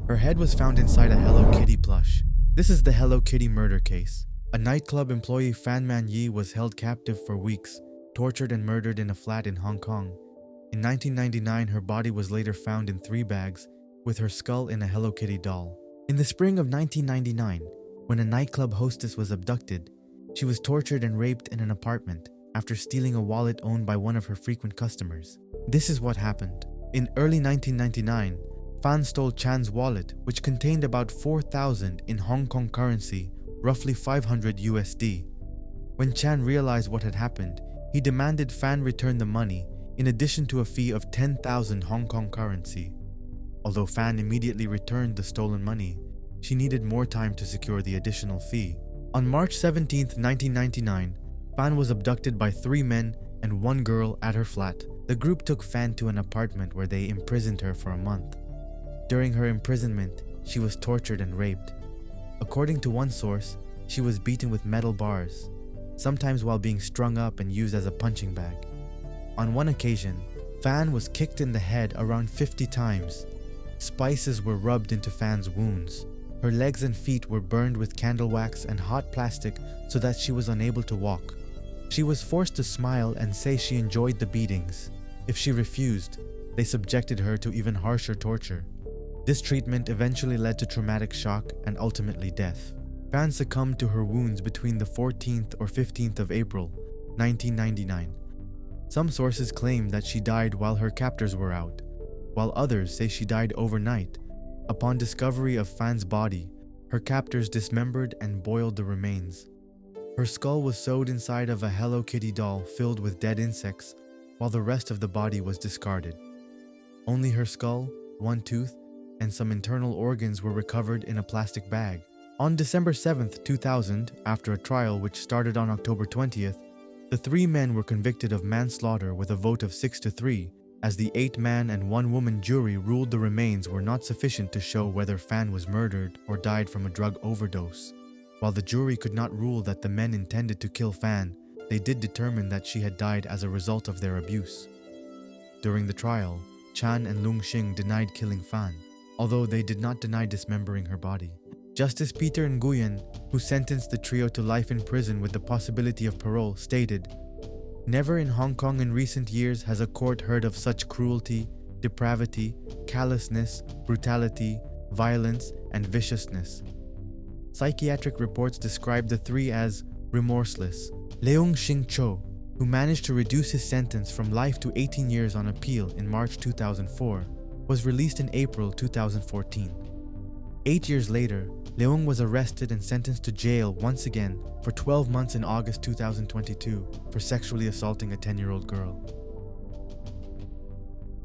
Her head was found inside a Hello Kitty plush. This is the Hello Kitty murder case. A nightclub employee, Fan Man Yi, was held captive for weeks, tortured and murdered in a flat in Hong Kong. In 1999, her body was later found in 3 bags, with her skull in a Hello Kitty doll. In the spring of 1999, when a nightclub hostess was abducted, she was tortured and raped in an apartment after stealing a wallet owned by one of her frequent customers. This is what happened. In early 1999, Fan stole Chan's wallet, which contained about 4,000 in Hong Kong currency, roughly 500 USD. When Chan realized what had happened, he demanded Fan return the money in addition to a fee of 10,000 Hong Kong currency. Although Fan immediately returned the stolen money, she needed more time to secure the additional fee. On March 17, 1999, Fan was abducted by 3 men and 1 girl at her flat. The group took Fan to an apartment where they imprisoned her for a month. During her imprisonment, she was tortured and raped. According to one source, she was beaten with metal bars, sometimes while being strung up and used as a punching bag. On one occasion, Fan was kicked in the head around 50 times. Spices were rubbed into Fan's wounds. Her legs and feet were burned with candle wax and hot plastic so that she was unable to walk. She was forced to smile and say she enjoyed the beatings. If she refused, they subjected her to even harsher torture. This treatment eventually led to traumatic shock and ultimately death. Fan succumbed to her wounds between the 14th or 15th of April, 1999. Some sources claim that she died while her captors were out, while others say she died overnight. Upon discovery of Fan's body, her captors dismembered and boiled the remains. Her skull was sewed inside of a Hello Kitty doll filled with dead insects, while the rest of the body was discarded. Only her skull, 1 tooth, and some internal organs were recovered in a plastic bag. On December 7, 2000, after a trial which started on October 20th, the 3 men were convicted of manslaughter with a vote of 6-3, as the 8-man and 1-woman jury ruled the remains were not sufficient to show whether Fan was murdered or died from a drug overdose. While the jury could not rule that the men intended to kill Fan, they did determine that she had died as a result of their abuse. During the trial, Chan and Lung Xing denied killing Fan, although they did not deny dismembering her body. Justice Peter Nguyen, who sentenced the trio to life in prison with the possibility of parole, stated, "Never in Hong Kong in recent years has a court heard of such cruelty, depravity, callousness, brutality, violence, and viciousness." Psychiatric reports describe the 3 as remorseless. Leung Shing Cho, who managed to reduce his sentence from life to 18 years on appeal in March 2004, was released in April 2014. 8 years later, Leung was arrested and sentenced to jail once again for 12 months in August 2022 for sexually assaulting a 10-year-old girl.